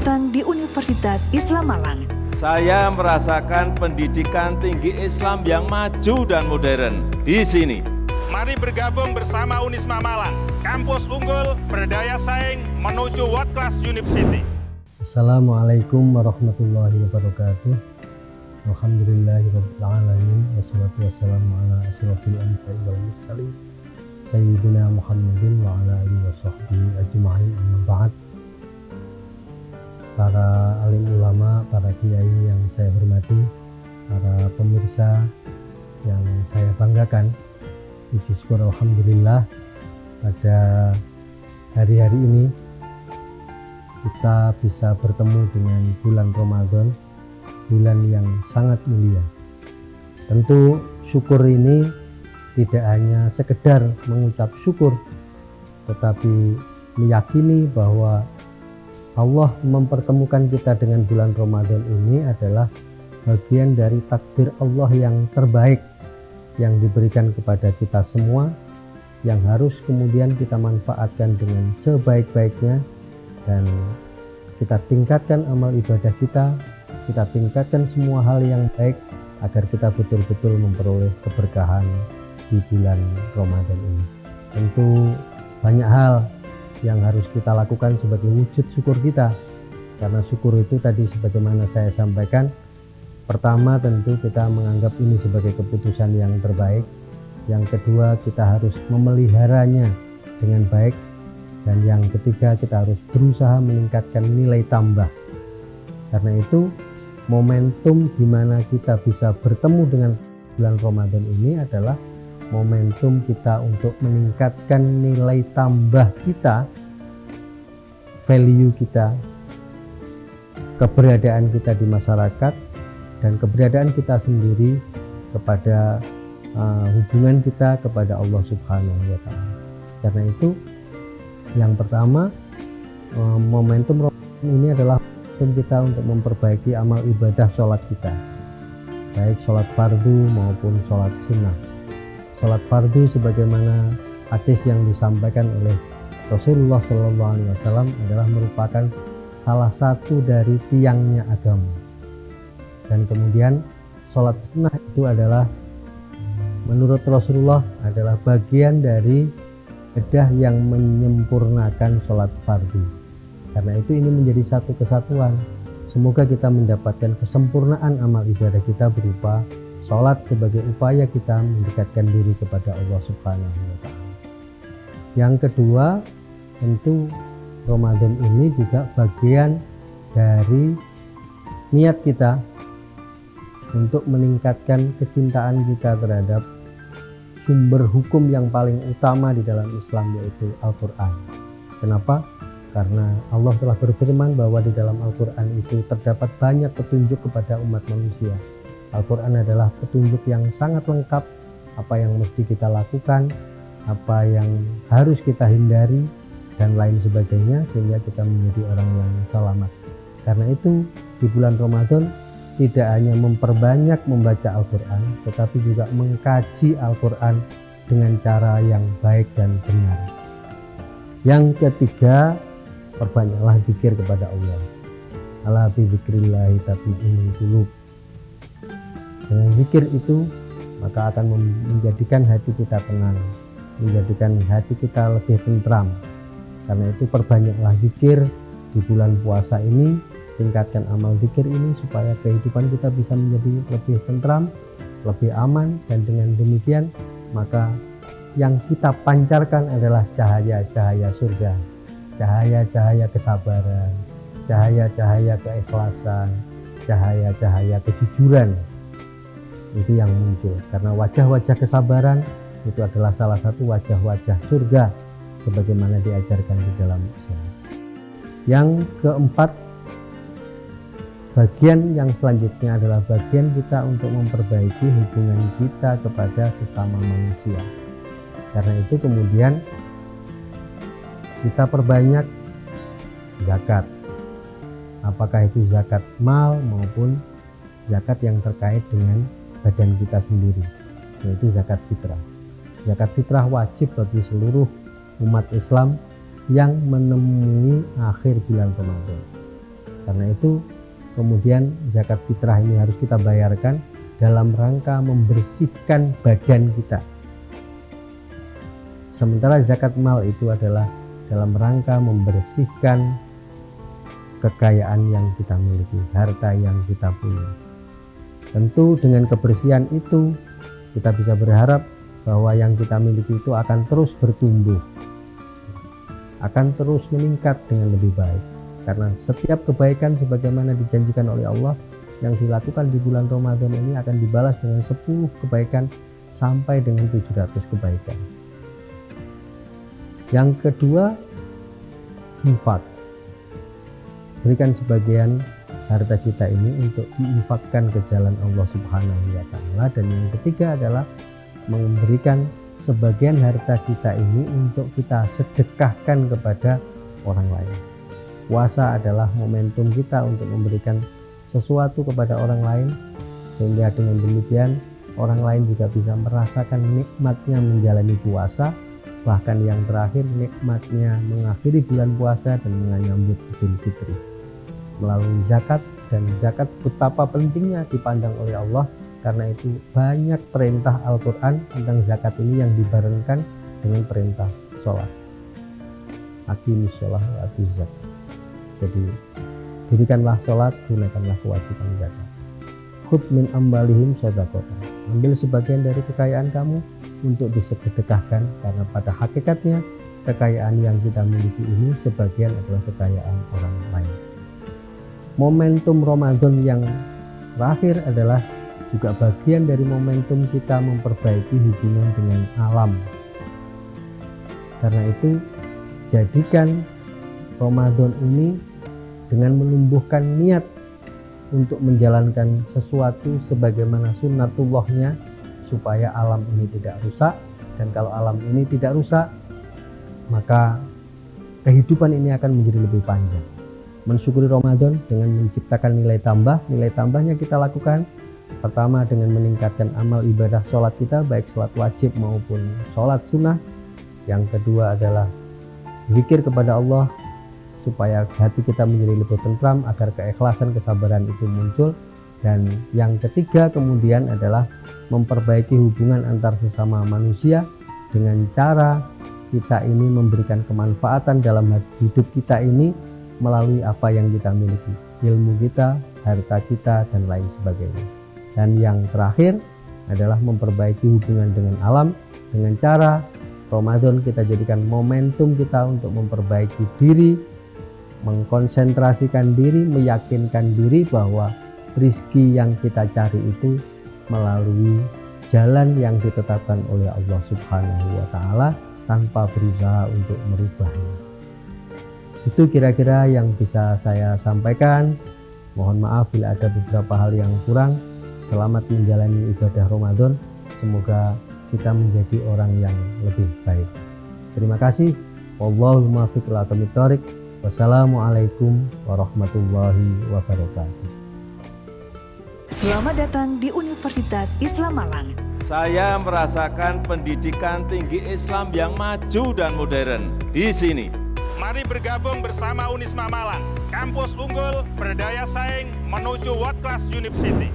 datang di Universitas Islam Malang. Saya merasakan pendidikan tinggi Islam yang maju dan modern di sini. Mari bergabung bersama Unisma Malang, kampus unggul, berdaya saing menuju World Class University. Assalamualaikum warahmatullahi wabarakatuh. Alhamdulillahirabbil alamin wassalatu wassalamu ala asyrofil anbiya'i wal mursalin sayyidina Muhammadin wa ala alihi washabbihi ajma'in, amma ba'd. Para alim ulama, para kiai yang saya hormati, para pemirsa yang saya banggakan, puji syukur alhamdulillah pada hari-hari ini kita bisa bertemu dengan bulan Ramadan, bulan yang sangat mulia. Tentu syukur ini tidak hanya sekedar mengucap syukur, tetapi meyakini bahwa Allah mempertemukan kita dengan bulan Ramadan ini adalah bagian dari takdir Allah yang terbaik yang diberikan kepada kita semua, yang harus kemudian kita manfaatkan dengan sebaik-baiknya, dan kita tingkatkan amal ibadah kita tingkatkan semua hal yang baik agar kita betul-betul memperoleh keberkahan di bulan Ramadan ini. Tentu banyak hal yang harus kita lakukan sebagai wujud syukur kita, karena syukur itu tadi sebagaimana saya sampaikan, pertama tentu kita menganggap ini sebagai keputusan yang terbaik, yang kedua kita harus memeliharanya dengan baik, dan yang ketiga kita harus berusaha meningkatkan nilai tambah. Karena itu momentum di mana kita bisa bertemu dengan bulan Ramadan ini adalah momentum kita untuk meningkatkan nilai tambah kita, value kita, keberadaan kita di masyarakat, dan keberadaan kita sendiri kepada hubungan kita kepada Allah Subhanahu wa Ta'ala. Karena itu yang pertama, momentum Ramadan ini adalah momentum kita untuk memperbaiki amal ibadah sholat kita, baik sholat fardu maupun sholat sunnah. Sholat fardu sebagaimana hadis yang disampaikan oleh Rasulullah SAW adalah merupakan salah satu dari tiangnya agama. Dan kemudian sholat sunnah itu adalah menurut Rasulullah adalah bagian dari ibadah yang menyempurnakan sholat fardu. Karena itu ini menjadi satu kesatuan. Semoga kita mendapatkan kesempurnaan amal ibadah kita berupa sholat sebagai upaya kita mendekatkan diri kepada Allah Subhanahu wa Ta'ala. Yang kedua, tentu Ramadan ini juga bagian dari niat kita untuk meningkatkan kecintaan kita terhadap sumber hukum yang paling utama di dalam Islam, yaitu Al-Quran. Kenapa? Karena Allah telah berfirman bahwa di dalam Al-Quran itu terdapat banyak petunjuk kepada umat manusia. Al-Quran adalah petunjuk yang sangat lengkap, apa yang mesti kita lakukan, apa yang harus kita hindari, dan lain sebagainya, sehingga kita menjadi orang yang selamat. Karena itu di bulan Ramadan tidak hanya memperbanyak membaca Al-Quran, tetapi juga mengkaji Al-Quran dengan cara yang baik dan benar. Yang ketiga, perbanyaklah zikir kepada Allah. Ala bi dzikrillahi tatma'innul qulub. Dengan zikir itu maka akan menjadikan hati kita tenang, menjadikan hati kita lebih tentram. Karena itu perbanyaklah zikir di bulan puasa ini, tingkatkan amal zikir ini supaya kehidupan kita bisa menjadi lebih tentram, lebih aman, dan dengan demikian maka yang kita pancarkan adalah cahaya-cahaya surga, cahaya-cahaya kesabaran, cahaya-cahaya keikhlasan, cahaya-cahaya kejujuran. Itu yang muncul, karena wajah-wajah kesabaran itu adalah salah satu wajah-wajah surga sebagaimana diajarkan di dalam Islam. Yang keempat, bagian yang selanjutnya adalah bagian kita untuk memperbaiki hubungan kita kepada sesama manusia. Karena itu kemudian kita perbanyak zakat, apakah itu zakat mal maupun zakat yang terkait dengan badan kita sendiri, yaitu zakat fitrah. Zakat fitrah wajib bagi seluruh umat Islam yang menemui akhir bulan Ramadan. Karena itu kemudian zakat fitrah ini harus kita bayarkan dalam rangka membersihkan badan kita. Sementara zakat mal itu adalah dalam rangka membersihkan kekayaan yang kita miliki, harta yang kita punya. Tentu dengan kebersihan itu kita bisa berharap bahwa yang kita miliki itu akan terus bertumbuh, akan terus meningkat dengan lebih baik. Karena setiap kebaikan sebagaimana dijanjikan oleh Allah yang dilakukan di bulan Ramadan ini akan dibalas dengan 10 kebaikan sampai dengan 700 kebaikan. Yang kedua, infak. Berikan sebagian harta kita ini untuk diinfakkan ke jalan Allah Subhanahu wa Ta'ala. Dan yang ketiga adalah memberikan sebagian harta kita ini untuk kita sedekahkan kepada orang lain. Puasa adalah momentum kita untuk memberikan sesuatu kepada orang lain, sehingga dengan demikian orang lain juga bisa merasakan nikmatnya menjalani puasa, bahkan yang terakhir nikmatnya mengakhiri bulan puasa dan menyambut Idul Fitri melalui zakat. Dan zakat betapa pentingnya dipandang oleh Allah, karena itu banyak perintah Al-Quran tentang zakat ini yang dibarengkan dengan perintah sholat. Aqimis sholah wa atuz zakat. Jadi dirikanlah sholat, gunakanlah kewajiban zakat. Khudh min ambalihim shadaqatan. Ambil sebagian dari kekayaan kamu untuk disedekahkan, karena pada hakikatnya kekayaan yang kita miliki ini sebagian adalah kekayaan orang lain. Momentum Ramadan yang terakhir adalah juga bagian dari momentum kita memperbaiki hubungan dengan alam. Karena itu jadikan Ramadan ini dengan menumbuhkan niat untuk menjalankan sesuatu sebagaimana sunnatullahnya, supaya alam ini tidak rusak. Dan kalau alam ini tidak rusak, maka kehidupan ini akan menjadi lebih panjang. Mensyukuri Ramadan dengan menciptakan nilai tambah. Nilai tambahnya kita lakukan pertama dengan meningkatkan amal ibadah sholat kita, baik sholat wajib maupun sholat sunnah. Yang kedua adalah zikir kepada Allah, supaya hati kita menjadi lebih tentram, agar keikhlasan, kesabaran itu muncul. Dan yang ketiga kemudian adalah memperbaiki hubungan antar sesama manusia dengan cara kita ini memberikan kemanfaatan dalam hidup kita ini melalui apa yang kita miliki, ilmu kita, harta kita, dan lain sebagainya. Dan yang terakhir adalah memperbaiki hubungan dengan alam dengan cara Ramadan kita jadikan momentum kita untuk memperbaiki diri, mengkonsentrasikan diri, meyakinkan diri bahwa rizki yang kita cari itu melalui jalan yang ditetapkan oleh Allah Subhanahu wa Ta'ala tanpa berusaha untuk merubahnya. Itu kira-kira yang bisa saya sampaikan. Mohon maaf bila ada beberapa hal yang kurang. Selamat menjalani ibadah Ramadan. Semoga kita menjadi orang yang lebih baik. Terima kasih. Wallahul muwaffiq ila aqwamit thoriq. Wassalamualaikum warahmatullahi wabarakatuh. Selamat datang di Universitas Islam Malang. Saya merasakan pendidikan tinggi Islam yang maju dan modern di sini. Mari bergabung bersama Unisma Malang, kampus unggul, berdaya saing, menuju World Class University.